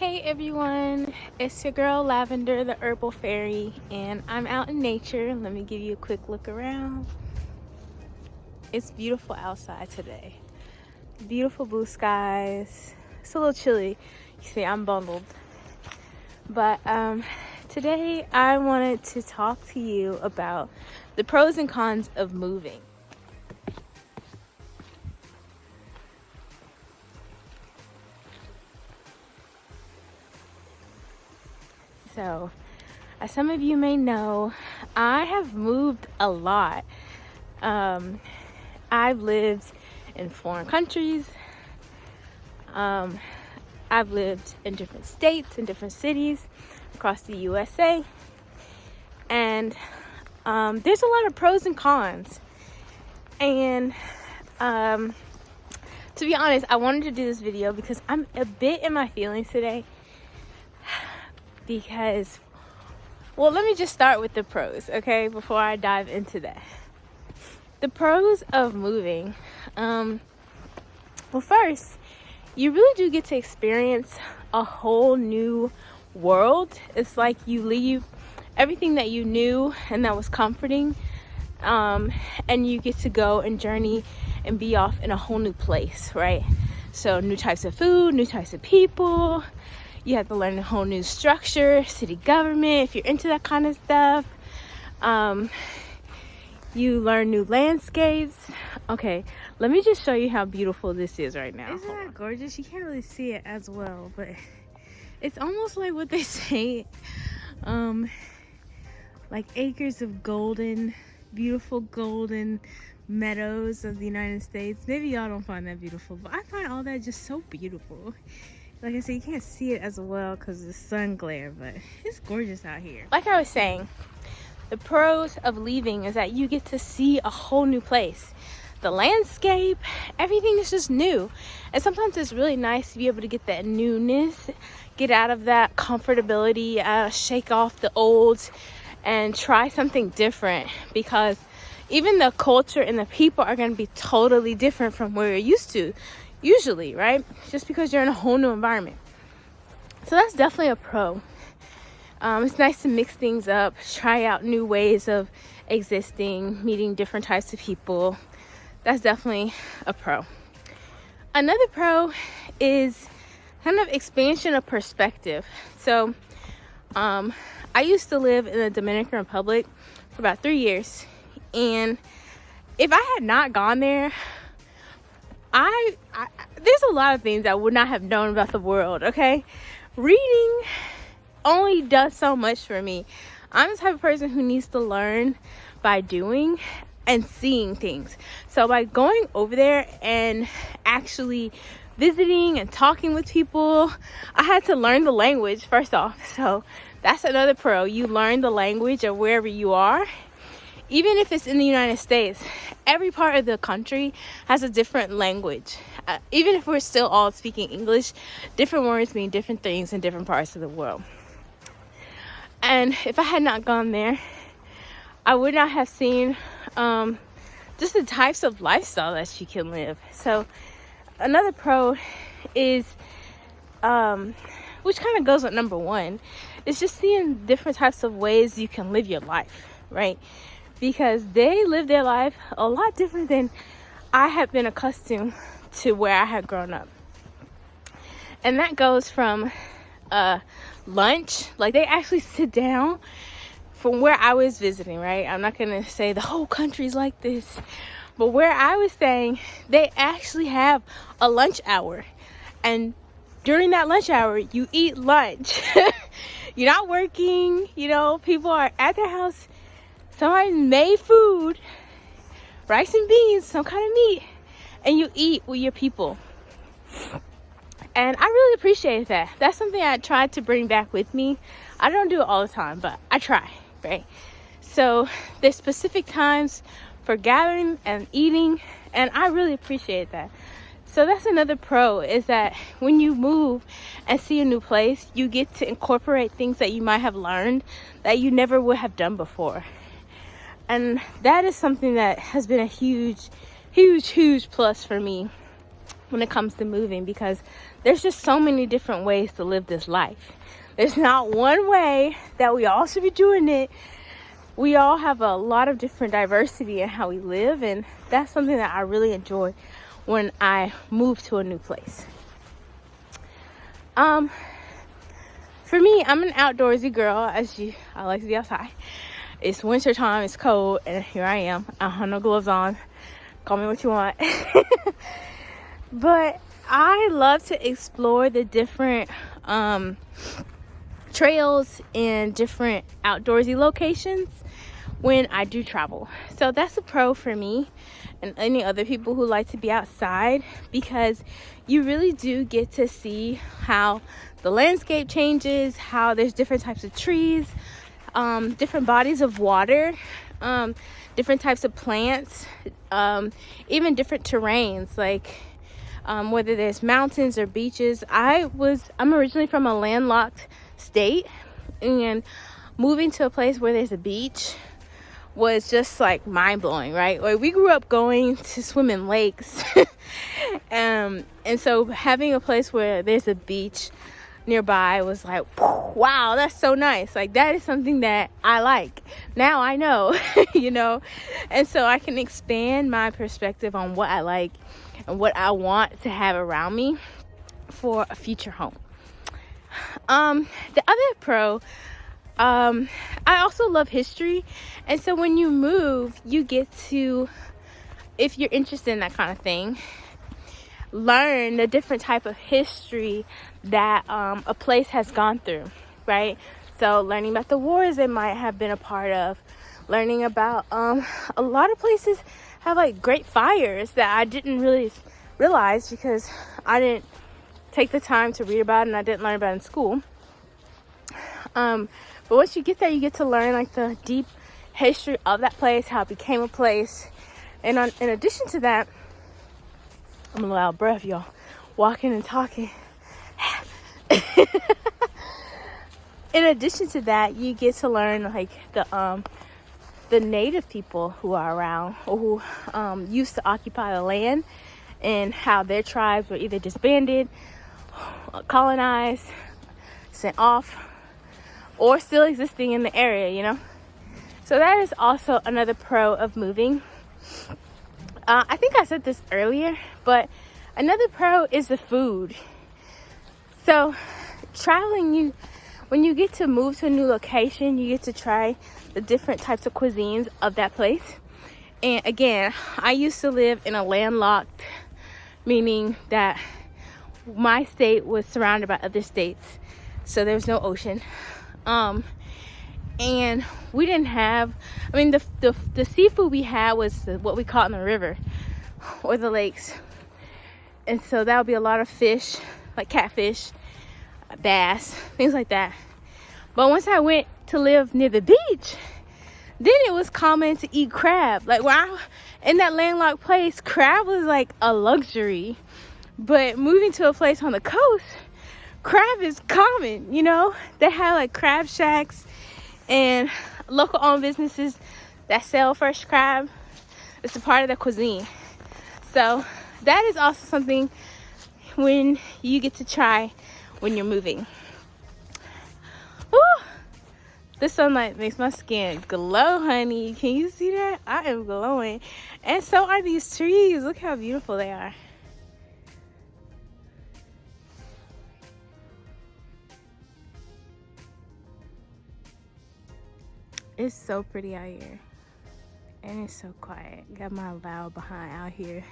Hey everyone, it's your girl Lavender, the Herbal Fairy, and I'm out in nature. Let me give you a quick look around. It's beautiful outside today. Beautiful blue skies. It's a little chilly. You see, I'm bundled. But today I wanted to talk to you about the pros and cons of moving. So, as some of you may know, I have moved a lot. I've lived in foreign countries. I've lived in different states, in different cities across the USA. And there's a lot of pros and cons. And to be honest, I wanted to do this video because I'm a bit in my feelings today. Because, well, let me just start with the pros, okay, before I dive into that. The pros of moving. Well, first, you really do get to experience a whole new world. It's like you leave everything that you knew and that was comforting, and you get to go and journey and be off in a whole new place, right? So new types of food, new types of people. You have to learn a whole new structure, city government, if you're into that kind of stuff. You learn new landscapes. Okay, let me just show you how beautiful this is right now. Isn't that gorgeous? You can't really see it as well, but it's almost like what they say, like acres of golden, beautiful golden meadows of the United States. Maybe y'all don't find that beautiful, but I find all that just so beautiful. Like I said, you can't see it as well because of the sun glare, but it's gorgeous out here. Like I was saying, the pros of leaving is that you get to see a whole new place. The landscape, everything is just new. And sometimes it's really nice to be able to get that newness, get out of that comfortability, shake off the old, and try something different. Because even the culture and the people are going to be totally different from where you're used to. Usually, right? Just because you're in a whole new environment. So that's definitely a pro. It's nice to mix things up, try out new ways of existing, meeting different types of people. That's definitely a pro. Another pro is kind of expansion of perspective. So I used to live in the Dominican Republic for about 3 years. And if I had not gone there, there's a lot of things I would not have known about the world, okay? Reading only does so much for me. I'm the type of person who needs to learn by doing and seeing things. So by going over there and actually visiting and talking with people, I had to learn the language first off. So that's another pro. You learn the language of wherever you are. Even if it's in the United States, every part of the country has a different language. Even if we're still all speaking English, different words mean different things in different parts of the world. And if I had not gone there, I would not have seen just the types of lifestyle that you can live. So another pro is, which kind of goes with number one, is just seeing different types of ways you can live your life, right? Because they live their life a lot different than I have been accustomed to where I had grown up. And that goes from lunch. Like, they actually sit down from where I was visiting, right? I'm not going to say the whole country's like this. But where I was staying, they actually have a lunch hour. And during that lunch hour, you eat lunch. You're not working, you know, people are at their house. Somebody made food, rice and beans, some kind of meat, and you eat with your people. And I really appreciate that. That's something I tried to bring back with me. I don't do it all the time, but I try, right? So there's specific times for gathering and eating, and I really appreciate that. So that's another pro, is that when you move and see a new place, you get to incorporate things that you might have learned that you never would have done before. And that is something that has been a huge plus for me when it comes to moving, because there's just so many different ways to live this life. There's not one way that we all should be doing it. We all have a lot of different diversity in how we live, and that's something that I really enjoy when I move to a new place. For me, I'm an outdoorsy girl. I like to be outside. It's winter time, it's cold, and here I am. I have no gloves on. Call me what you want. But I love to explore the different trails and different outdoorsy locations when I do travel. So that's a pro for me and any other people who like to be outside, because you really do get to see how the landscape changes, how there's different types of trees, different bodies of water, different types of plants, even different terrains, like whether there's mountains or beaches. I'm originally from a landlocked state, and moving to a place where there's a beach was just like mind-blowing, right? Like, we grew up going to swim in lakes and so having a place where there's a beach nearby was like, wow, that's so nice. Like, that is something that I like. Now I know, you know, and so I can expand my perspective on what I like and what I want to have around me for a future home. The other pro, I also love history, and so when you move, you get to, if you're interested in that kind of thing, learn the different type of history that a place has gone through, right? So learning about the wars they might have been a part of, learning about a lot of places have like great fires that I didn't really realize because I didn't take the time to read about it and I didn't learn about it in school. But once you get there, you get to learn like the deep history of that place, how it became a place. And in addition to that, I'm a little out of breath, y'all, walking and talking. In addition to that, you get to learn like the native people who are around, or who used to occupy the land, and how their tribes were either disbanded, colonized, sent off, or still existing in the area, you know. So that is also another pro of moving. I think I said this earlier, but another pro is the food. So traveling, when you get to move to a new location, you get to try the different types of cuisines of that place. And again, I used to live in a landlocked, meaning that my state was surrounded by other states, so there was no ocean. And we didn't have, I mean, the seafood we had was what we caught in the river or the lakes. And so that would be a lot of fish, like catfish, bass, things like that. But once I went to live near the beach, then it was common to eat crab. Like, when I in that landlocked place, crab was like a luxury. But moving to a place on the coast, crab is common, you know. They have like crab shacks and local owned businesses that sell fresh crab. It's a part of the cuisine. So that is also something when you get to try when you're moving. Woo! The sunlight makes my skin glow, honey. Can you see that? I am glowing. And so are these trees. Look how beautiful they are. It's so pretty out here. And it's so quiet. Got my loud behind out here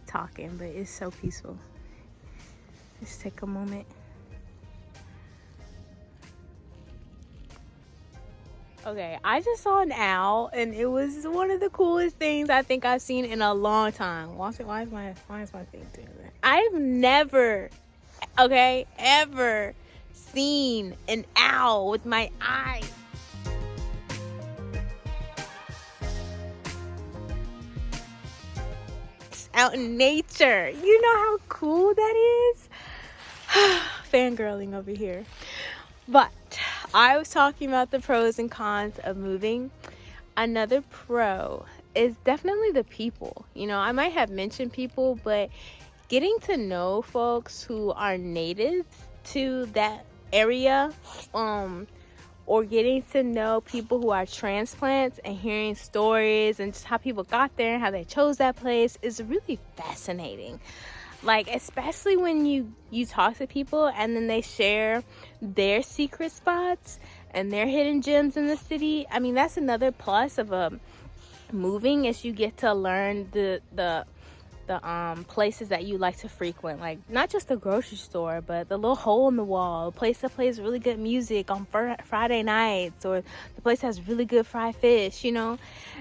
talking, but it's so peaceful. Just take a moment. Okay, I just saw an owl, and it was one of the coolest things I think I've seen in a long time. Why is my thing doing that? I've never, ever seen an owl with my eyes. Out in nature. You know how cool that is? Fangirling over here. But I was talking about the pros and cons of moving. Another pro is definitely the people. You know, I might have mentioned people, but getting to know folks who are native to that area, or getting to know people who are transplants and hearing stories and just how people got there and how they chose that place is really fascinating. Like, especially when you talk to people and then they share their secret spots and their hidden gems in the city. I mean, that's another plus of moving, is you get to learn the places that you like to frequent, like not just the grocery store, but the little hole in the wall, a place that plays really good music on Friday nights, or the place that has really good fried fish, you know.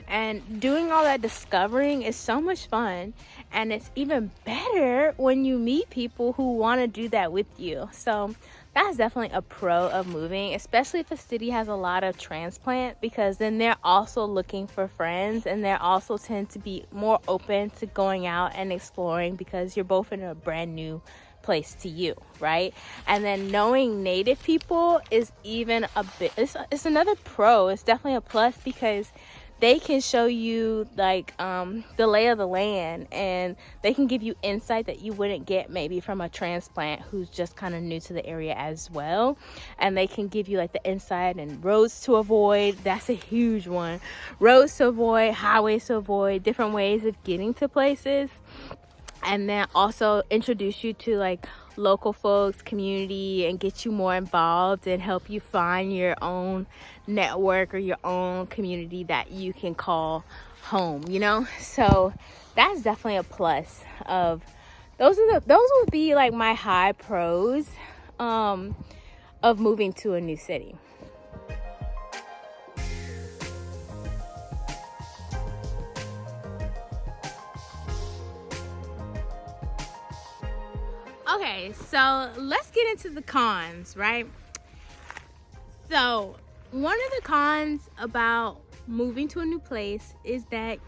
And doing all that discovering is so much fun, and it's even better when you meet people who want to do that with you. So that's definitely a pro of moving, especially if a city has a lot of transplant, because then they're also looking for friends, and they also tend to be more open to going out and exploring because you're both in a brand new place to you, right? And then knowing native people is even a bit, it's another pro. It's definitely a plus because they can show you like the lay of the land, and they can give you insight that you wouldn't get maybe from a transplant who's just kind of new to the area as well. And they can give you like the insight and roads to avoid. That's a huge one. Roads to avoid, highways to avoid, different ways of getting to places. And then also introduce you to like local folks, community, and get you more involved and help you find your own network or your own community that you can call home, you know. So that's definitely a plus. Of those would be like my high pros of moving to a new city. Okay, so let's get into the cons, right? So one of the cons about moving to a new place is that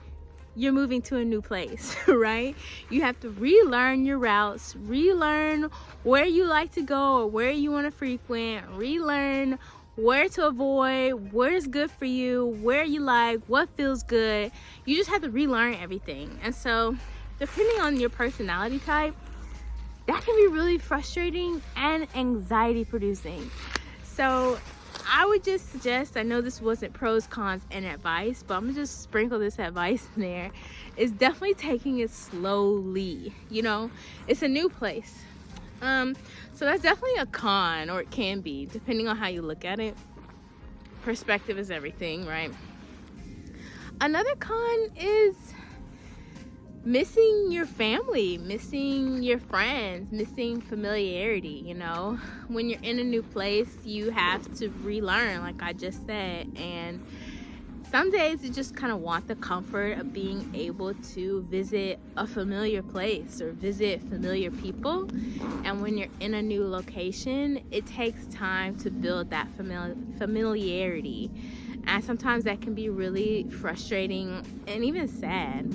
you're moving to a new place, right? You have to relearn your routes, relearn where you like to go or where you want to frequent, relearn where to avoid, where's good for you, where you like, what feels good. You just have to relearn everything. And so depending on your personality type, that can be really frustrating and anxiety producing. So I would just suggest, I know this wasn't pros, cons, and advice, but I'm gonna just sprinkle this advice in there, is definitely taking it slowly. You know, it's a new place. So that's definitely a con, or it can be, depending on how you look at it. Perspective is everything, right? Another con is missing your family, missing your friends, missing familiarity. You know, when you're in a new place, you have to relearn, like I just said. And some days you just kind of want the comfort of being able to visit a familiar place or visit familiar people. And when you're in a new location, it takes time to build that familiarity. And sometimes that can be really frustrating and even sad.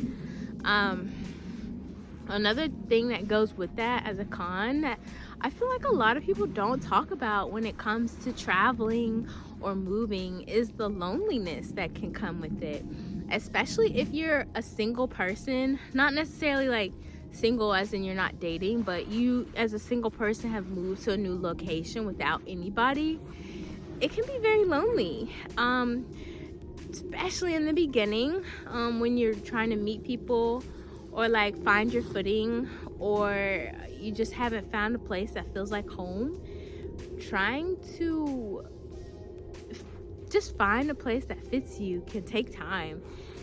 Another thing that goes with that as a con that I feel like a lot of people don't talk about when it comes to traveling or moving is the loneliness that can come with it, especially if you're a single person. Not necessarily like single as in you're not dating, but you as a single person have moved to a new location without anybody. It can be very lonely, especially in the beginning, when you're trying to meet people or like find your footing, or you just haven't found a place that feels like home. Trying to just find a place that fits you can take time.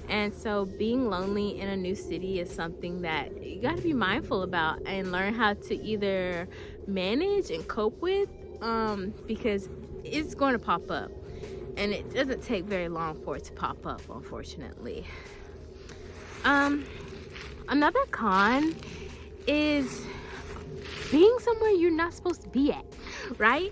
And so being lonely in a new city is something that you got to be mindful about and learn how to either manage and cope with, because it's going to pop up. And it doesn't take very long for it to pop up, unfortunately. Another con is being somewhere you're not supposed to be at, right?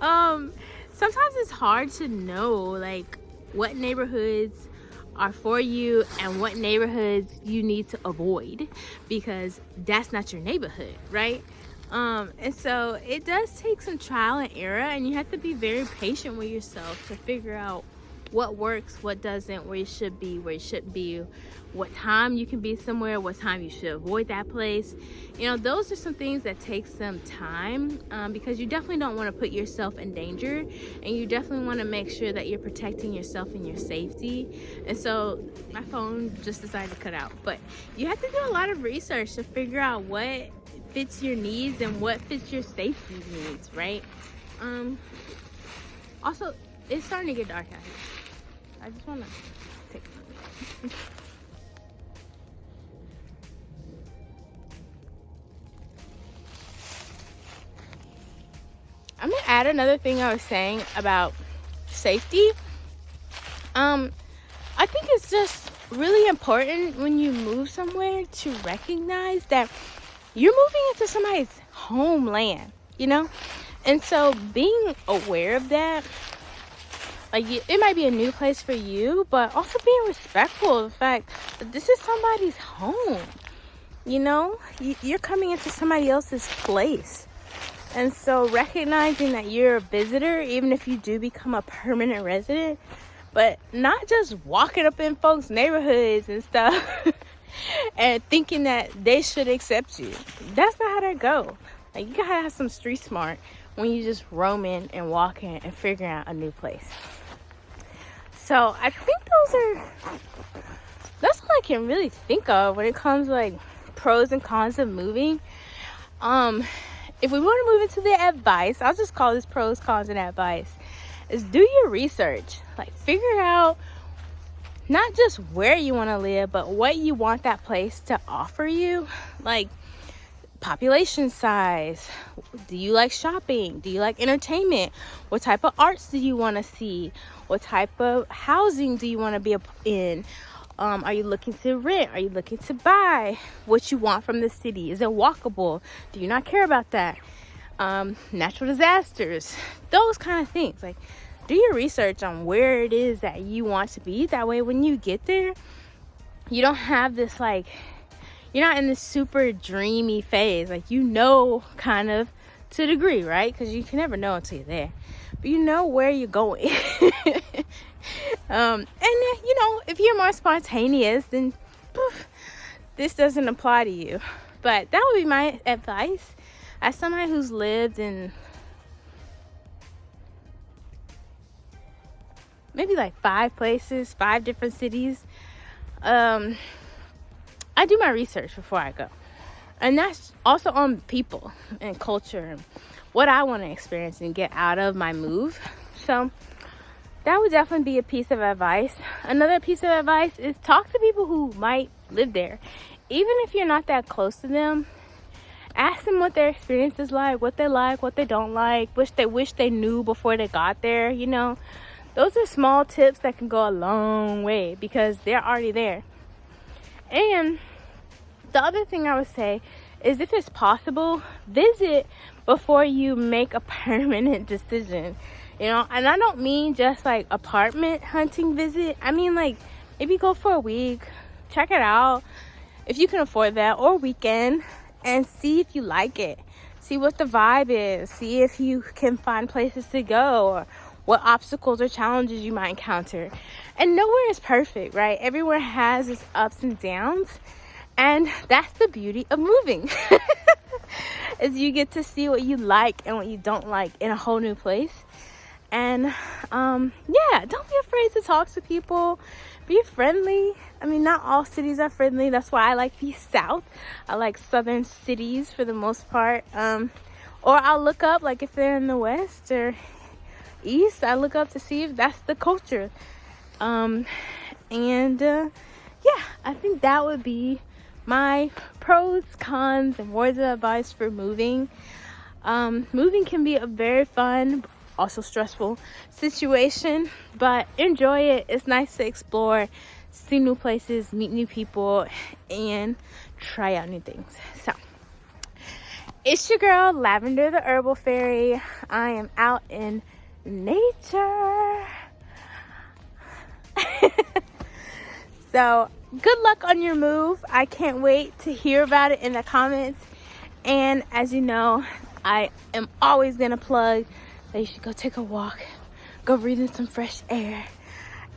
Sometimes it's hard to know like what neighborhoods are for you and what neighborhoods you need to avoid, because that's not your neighborhood, right? And so it does take some trial and error, and you have to be very patient with yourself to figure out what works, what doesn't, where you should be, where you shouldn't be, what time you can be somewhere, what time you should avoid that place. You know, those are some things that take some time, because you definitely don't want to put yourself in danger, and you definitely want to make sure that you're protecting yourself and your safety. And so my phone just decided to cut out, but you have to do a lot of research to figure out what fits your needs and what fits your safety needs, right? Also, it's starting to get dark out here. I just want to take a look. I'm gonna add another thing I was saying about safety. I think it's just really important when you move somewhere to recognize that you're moving into somebody's homeland, you know? And so being aware of that, like, it might be a new place for you, but also being respectful of the fact that this is somebody's home. You know, you're coming into somebody else's place. And so recognizing that you're a visitor, even if you do become a permanent resident, but not just walking up in folks' neighborhoods and stuff and thinking that they should accept you. That's not how that go. Like, you gotta have some street smart when you just roaming and walking and figuring out a new place. So I think that's all I can really think of when it comes to, like, pros and cons of moving. If we want to move into the advice, I'll just call this pros, cons, and advice, is do your research. Like, figure out not just where you want to live, but what you want that place to offer you. Like, population size. Do you like shopping? Do you like entertainment? What type of arts do you want to see? What type of housing do you want to be in? Are you looking to rent? Are you looking to buy? What you want from the city? Is it walkable? Do you not care about that? Natural disasters, those kind of things. Like, do your research on where it is that you want to be. That way, when you get there, you don't have this, like, you're not in this super dreamy phase. Like, you know, kind of to a degree, right? Because you can never know until you're there. But you know where you're going. And you know, if you're more spontaneous, then poof, this doesn't apply to you. But that would be my advice as somebody who's lived in maybe like 5 places, 5 different cities. I do my research before I go, and that's also on people and culture and what I want to experience and get out of my move. So that would definitely be a piece of advice. Another piece of advice is talk to people who might live there. Even if you're not that close to them, ask them what their experience is like, what they don't like, wish they knew before they got there. You know, those are small tips that can go a long way because they're already there. And the other thing I would say is, if it's possible, visit before you make a permanent decision. You know, and I don't mean just like apartment hunting visit. I mean, like, maybe go for a week, check it out if you can afford that, or weekend, and see if you like it. See what the vibe is. See if you can find places to go, or what obstacles or challenges you might encounter. And nowhere is perfect, right? Everywhere has its ups and downs, and that's the beauty of moving. Is you get to see what you like and what you don't like in a whole new place. And yeah, don't be afraid to talk to people. Be friendly. I mean, not all cities are friendly. That's why I like the South. I like southern cities for the most part. Or I'll look up, like, if they're in the West or East, I look up to see if that's the culture. Yeah, I think that would be my pros, cons, and words of advice for moving. Moving can be a very fun, also stressful situation, but enjoy it. It's nice to explore, see new places, meet new people, and try out new things. So it's your girl Lavender the Herbal Fairy. I am out in nature. So good luck on your move. I can't wait to hear about it in the comments. And as you know, I am always gonna plug that you should go take a walk, go breathe in some fresh air,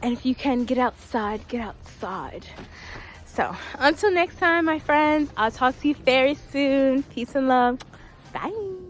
And if you can get outside, get outside. So until next time, my friends, I'll talk to you very soon. Peace and love. Bye.